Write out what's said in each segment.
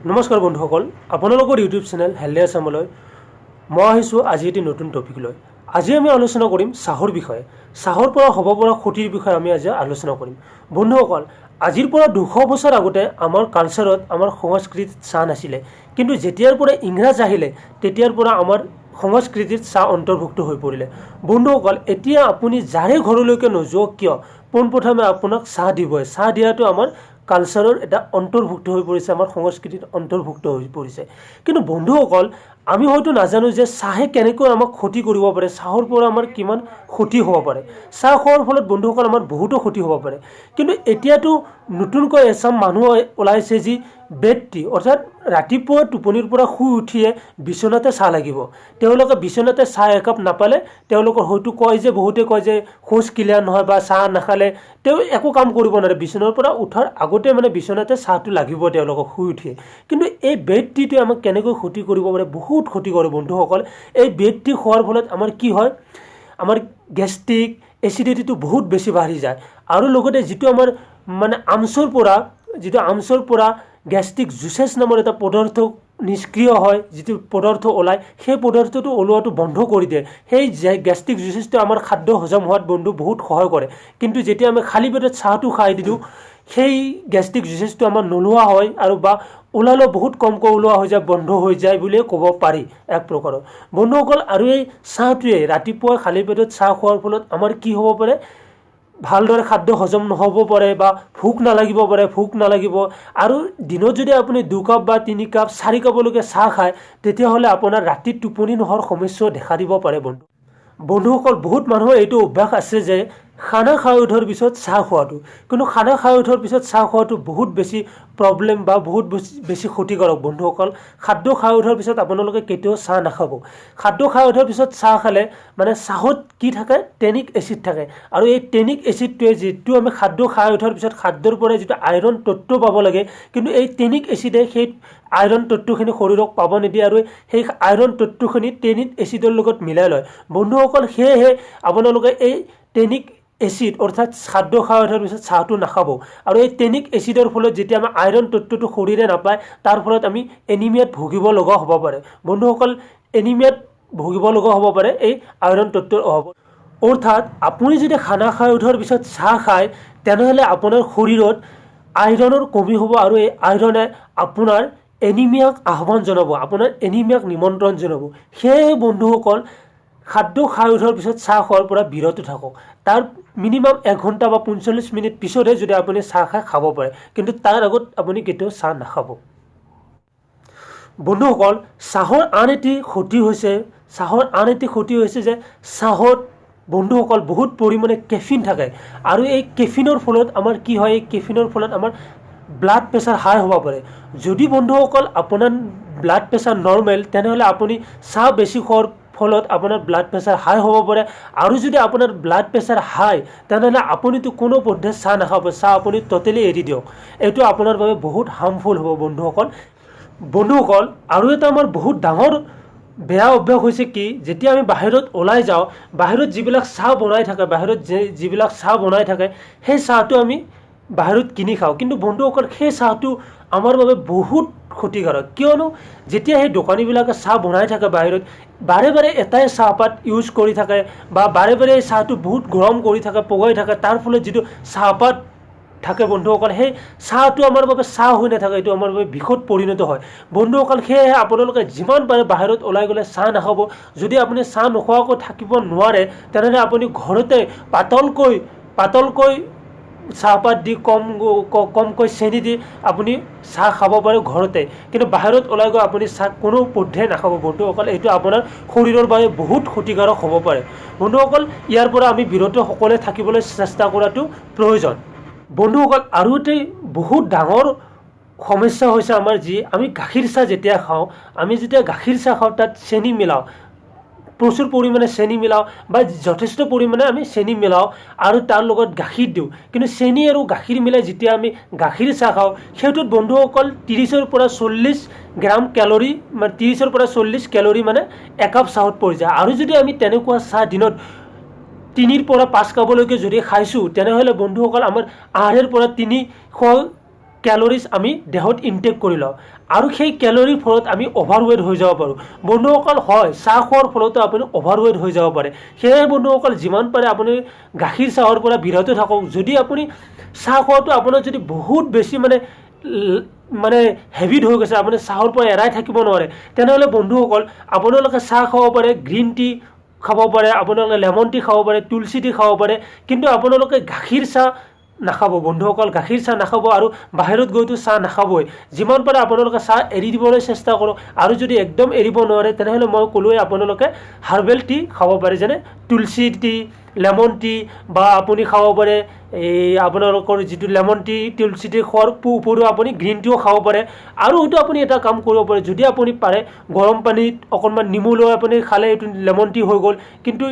নমস্কাৰ বন্ধুসকল, আপোনালোকৰ ইউটিউব চেনেল হেল্ডি আছামলৈ মই আহিছোঁ আজি এটি নতুন টপিক লৈ। আজি আমি আলোচনা কৰিম চাহৰ বিষয়ে। চাহৰ পৰা হ'ব পৰা ক্ষতিৰ বিষয়ে আমি আজি আলোচনা কৰিম। বন্ধুসকল, আজিৰ পৰা 200 বছৰ আগতে আমাৰ কালচাৰত, আমাৰ সংস্কৃতিত চাহ নাছিলে, কিন্তু যেতিয়াৰ পৰা ইংৰাজ আহিলে তেতিয়াৰ পৰা আমাৰ সংস্কৃতিত চাহ অন্তৰ্ভুক্ত হৈ পৰিলে। বন্ধুসকল, এতিয়া আপুনি যাৰে ঘৰলৈকে নোযোৱাক কিয় পোনপ্ৰথমে আপোনাক চাহ দিবই। চাহ দিয়াটো আমাৰ কালচাৰৰ এটা অন্তৰ্ভুক্ত হৈ পৰিছে, আমাৰ সংস্কৃতিত অন্তৰ্ভুক্ত হৈ পৰিছে। কিন্তু বন্ধুসকল, আমি হয়তো নাজানো যে চাহে কেনেকৈ আমাক ক্ষতি কৰিব পাৰে, চাহৰ পৰা আমাৰ কিমান ক্ষতি হ'ব পাৰে। চাহ খোৱাৰ ফলত বন্ধুসকল আমাৰ বহুতো ক্ষতি হ'ব পাৰে। কিন্তু এতিয়াতো নতুনকৈ এচাম মানুহ ওলাইছে যি বেড টি, অৰ্থাৎ ৰাতিপুৱা টোপনিৰ পৰা শুই উঠিয়ে বিচনাতে চাহ লাগিব। তেওঁলোকে বিচনাতে চাহ একাপ নাপালে তেওঁলোকৰ হয়তো কয় যে, বহুতে কয় যে শৌচ ক্লিয়াৰ নহয় বা চাহ নাখালে তেওঁ একো কাম কৰিব নোৱাৰে। বিচনাৰ পৰা উঠাৰ আগতে বিচনাতে চাহটো লাগিব তেওঁলোকক শুই উঠিয়ে। কিন্তু এই বেড টিটোৱে আমাক কেনেকৈ ক্ষতি কৰিব পাৰে, বহুত ক্ষতি কৰে বন্ধুসকল। এই বেড টি খোৱাৰ ফলত আমাৰ কি হয়, আমাৰ গেষ্ট্ৰিক এচিডিটিটো বহুত বেছি বাঢ়ি যায়। আৰু লগতে যিটো আমাৰ আমচৰ পৰা গেষ্ট্ৰিক জুচেছ নামৰ এটা পদাৰ্থ নিষ্ক্ৰিয় হয়, যিটো পদাৰ্থ ওলায়, সেই পদাৰ্থটো ওলোৱাটো বন্ধ কৰি দিয়ে। সেই গেষ্ট্ৰিক জুচেছটো আমাৰ খাদ্য হজম হোৱাত বন্ধু বহুত সহায় কৰে। কিন্তু যেতিয়া আমি খালী পেটত চাহটো খাই দিওঁ, সেই গেষ্ট্ৰিক জুচেছটো আমাৰ নোলোৱা হয়, আৰু বা ওলালেও বহুত কমকৈ ওলোৱা হৈ যায়, বন্ধ হৈ যায় বুলিয়ে ক'ব পাৰি এক প্ৰকাৰৰ। বন্ধুসকল, আৰু এই চাহটোৱে ৰাতিপুৱা খালী পেটত চাহ খোৱাৰ ফলত আমাৰ কি হ'ব পাৰে, ভালদৰে খাদ্য হজম নহ'ব পাৰে বা ভোক নালাগিব। আৰু দিনত যদি আপুনি 2 কাপ বা 3 কাপ 4 কাপলৈকে চাহ খায়, তেতিয়াহ'লে আপোনাৰ ৰাতি টোপনি নোহোৱাৰ সমস্যাও দেখা দিব পাৰে। বন্ধুসকল, বহুত মানুহৰ এইটো অভ্যাস আছে যে খানা খাই উঠাৰ পিছত চাহ খোৱাটো। কিন্তু খানা খাই উঠাৰ পিছত চাহ খোৱাটো বহুত বেছি প্ৰব্লেম বা বহুত বেছি ক্ষতিকাৰক। বন্ধুসকল, খাদ্য খাই উঠাৰ পিছত আপোনালোকে কেতিয়াও চাহ নাখাব। খাদ্য খাই উঠাৰ পিছত চাহ খালে চাহত কি থাকে, টেনিক এচিড থাকে। আৰু এই টেনিক এচিডটোৱে, যিটো আমি খাদ্য খাই উঠাৰ পিছত খাদ্যৰ পৰা যিটো আইৰণ তত্ত্ব পাব লাগে, কিন্তু এই টেনিক এচিডে সেই আইৰণ তত্ত্বখিনি শৰীৰক পাব নিদিয়ে, আৰু সেই আইৰণ তত্ত্বখিনি টেনিক এচিডৰ লগত মিলাই লয়। বন্ধুসকল, সেয়েহে আপোনালোকে এই টেনিক এচিড অৰ্থাৎ খাদ্য খাই উঠাৰ পিছত চাহটো নাখাব। আৰু এই টেনিক এচিডৰ ফলত যেতিয়া আমি আইৰণ তত্ত্বটো শৰীৰে নাপায়, তাৰ ফলত আমি এনিমিয়াত ভুগিব লগা হ'ব পাৰে। বন্ধুসকল, এনিমিয়াত ভুগিব লগা হ'ব পাৰে এই আইৰণ তত্ত্বৰ অভাৱত। অৰ্থাৎ আপুনি যদি খানা খাই উঠাৰ পিছত চাহ খায়, তেনেহ'লে আপোনাৰ শৰীৰত আইৰণৰ কমি হ'ব, আৰু এই আইৰণে আপোনাৰ এনিমিয়াক আহ্বান জনাব, আপোনাৰ এনিমিয়াক নিমন্ত্ৰণ জনাব। সেয়েহে বন্ধুসকল, খাদ্য খাই উঠাৰ পিছত চাহ খোৱাৰ পৰা বিৰত থাকক। তাৰ মিনিমাম 1 ঘণ্টা বা 45 মিনিট পিছতহে যদি আপুনি চাহ খাব পাৰে, কিন্তু তাৰ আগত আপুনি কেতিয়াও চাহ নাখাব। বন্ধুসকল, চাহৰ আন এটি ক্ষতি হৈছে যে চাহত বন্ধুসকল বহুত পৰিমাণে কেফিন থাকে। আৰু এই কেফিনৰ ফলত আমাৰ কি হয়, এই কেফিনৰ ফলত আমাৰ ব্লাড প্ৰেছাৰ হাই হ'ব পাৰে। যদি বন্ধুসকল আপোনাৰ ব্লাড প্ৰেছাৰ নৰ্মেল, তেনেহ'লে আপুনি চাহ বেছি খোৱাৰ ফলত আপোনাৰ ব্লাড প্ৰেছাৰ হাই হ'ব পাৰে। আৰু যদি আপোনাৰ ব্লাড প্ৰেছাৰ হাই, তেনেহ'লে আপুনিতো কোনো পধ্যে চাহ নাখাব, চাহ আপুনি ট'টেলি এৰি দিয়ক। এইটো আপোনাৰ বাবে বহুত হাৰ্মফুল হ'ব বন্ধুসকল। আৰু এটা আমাৰ বহুত ডাঙৰ বেয়া অভ্যাস হৈছে কি, যেতিয়া আমি বাহিৰত ওলাই যাওঁ, বাহিৰত যিবিলাক চাহ বনাই থাকে, সেই চাহটো আমি বাহিৰত কিনি খাওঁ। কিন্তু বন্ধুসকল, সেই চাহটো আমাৰ বাবে বহুত ক্ষতিকাৰক। কিয়নো যেতিয়া সেই দোকানীবিলাকে চাহ বনাই থাকে বাহিৰত, বাৰে বাৰে এটাই চাহপাত ইউজ কৰি থাকে, বা বাৰে বাৰে এই চাহটো বহুত গৰম কৰি থাকে, পগাই থাকে, তাৰ ফলত যিটো চাহপাত থাকে বন্ধুসকল, সেই চাহটো আমাৰ বাবে চাহ হৈ নাথাকে, এইটো আমাৰ বাবে বিষত পৰিণত হয়। বন্ধুসকল, সেয়েহে আপোনালোকে যিমান পাৰে বাহিৰত ওলাই গ'লে চাহ নাখাব। যদি আপুনি চাহ নোখোৱাকৈ থাকিব নোৱাৰে, তেনেহ'লে আপুনি ঘৰতে পাতলকৈ চাহপাত দি কমকৈ চেনি দি আপুনি চাহ খাব পাৰে ঘৰতে। কিন্তু বাহিৰত ওলাই গৈ আপুনি চাহ কোনো পধ্যে নাখাব বন্ধুসকল। এইটো আপোনাৰ শৰীৰৰ বাবে বহুত ক্ষতিকাৰক হ'ব পাৰে। বন্ধুসকল, ইয়াৰ পৰা আমি বিৰত সকলোৱে থাকিবলৈ চেষ্টা কৰাটো প্ৰয়োজন। বন্ধুসকল, আৰু এটি বহুত ডাঙৰ সমস্যা হৈছে আমাৰ, আমি গাখীৰ চাহ যেতিয়া খাওঁ, তাত চেনি মিলাওঁ, প্ৰচুৰ পৰিমাণে চেনি মিলাওঁ, বা যথেষ্ট পৰিমাণে আমি চেনি মিলাওঁ, আৰু তাৰ লগত গাখীৰ দিওঁ। কিন্তু চেনি আৰু গাখীৰ মিলাই যেতিয়া আমি গাখীৰ চাহ খাওঁ, সেইটোত বন্ধুসকল 30ৰ পৰা 40 গ্ৰাম কেলৰি, 30ৰ পৰা 40 কেলৰি একাপ চাহত পৰি যায়। আৰু যদি আমি তেনেকুৱা চাহ দিনত 3ৰ পৰা 5 কাপলৈকে যদি খাইছোঁ, তেনেহ'লে বন্ধুসকল আমাৰ 8ৰ পৰা 3 কেলৰিজ আমি দেহত ইনটেক কৰি লওঁ আৰু সেই কেলৰিৰ ফলত আমি অভাৰৱেট হৈ যাব পাৰোঁ বন্ধুসকল হয় চাহ খোৱাৰ ফলতো আপুনি অভাৰৱেট হৈ যাব পাৰে সেয়ে বন্ধুসকল যিমান পাৰে আপুনি গাখীৰ চাহৰ পৰা বিৰত থাকক যদি আপুনি চাহ খোৱাটো আপোনাৰ যদি বহুত বেছি মানে হেভিট হৈ গৈছে আপুনি চাহৰ পৰা এৰাই থাকিব নোৱাৰে তেনেহ'লে বন্ধুসকল আপোনালোকে চাহ খাব পাৰে গ্ৰীণ টি খাব পাৰে আপোনালোকে লেমন টি খাব পাৰে তুলসী টি খাব পাৰে কিন্তু আপোনালোকে গাখীৰ চাহ নাখাব বন্ধুসকল গাখীৰ চাহ নাখাব আৰু বাহিৰত গৈতো চাহ নাখাবই যিমান পাৰে আপোনালোকে চাহ এৰি দিবলৈ চেষ্টা কৰক আৰু যদি একদম এৰিব নোৱাৰে তেনেহ'লে মই ক'লোৱে আপোনালোকে হাৰ্বেল টি খাব পাৰে যেনে তুলসী টি লেমন টি বা আপুনি খাব পাৰে এই আপোনালোকৰ যিটো লেমন টি তুলসী টি খোৱাৰ উপৰিও আপুনি গ্ৰীণ টিও খাব পাৰে আৰু হয়তো আপুনি এটা কাম কৰিব পাৰে যদি আপুনি পাৰে গৰম পানীত অকণমান নেমু লৈ আপুনি খালে এইটো লেমন টি হৈ গ'ল কিন্তু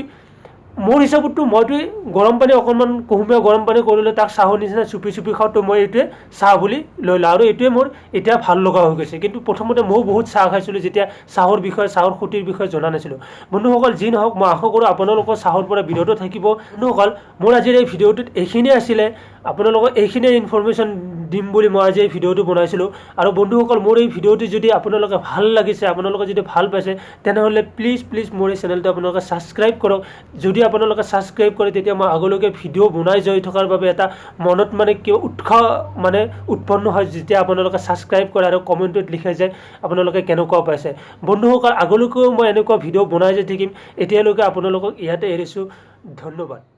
মোৰ হিচাপততো মইতো গৰম পানী অকণমান কুহুমীয়া গৰম পানী কৰিলে তাক চাহৰ নিচিনা চুপি চুপি খাওঁ তো মই এইটোৱে চাহ বুলি লৈ লওঁ আৰু এইটোৱে মোৰ এতিয়া ভাল লগা হৈ গৈছে কিন্তু প্ৰথমতে ময়ো বহুত চাহ খাইছিলোঁ যেতিয়া চাহৰ বিষয়ে চাহৰ ক্ষতিৰ বিষয়ে জনা নাছিলোঁ বন্ধুসকল যি নহওক মই আশা কৰোঁ আপোনালোকৰ চাহৰ পৰা বিৰত থাকিব বন্ধুসকল মোৰ আজিৰ এই ভিডিঅ'টোত এইখিনিয়ে আছিলে আপোনালোকক এইখিনিয়ে ইনফৰমেশ্যন দিম বুলি মই আজি এই ভিডিঅ'টো বনাইছিলোঁ আৰু বন্ধুসকল মোৰ এই ভিডিঅ'টো যদি আপোনালোকে ভাল লাগিছে আপোনালোকে যদি ভাল পাইছে তেনেহ'লে প্লিজ মোৰ এই চেনেলটো আপোনালোকে ছাবস্ক্ৰাইব কৰক যদি আপোনালোকে ছাবস্ক্ৰাইব কৰে তেতিয়া মই আগলৈকে ভিডিঅ' বনাই যাই থকাৰ বাবে এটা মনত কিয় উৎসাহ উৎপন্ন হয় যেতিয়া আপোনালোকে ছাবস্ক্ৰাইব কৰে আৰু কমেণ্টত লিখে যে আপোনালোকে কেনেকুৱা পাইছে বন্ধুসকল আগলৈকেও মই এনেকুৱা ভিডিঅ' বনাই যাই থাকিম এতিয়ালৈকে আপোনালোকক ইয়াতে এৰিছোঁ ধন্যবাদ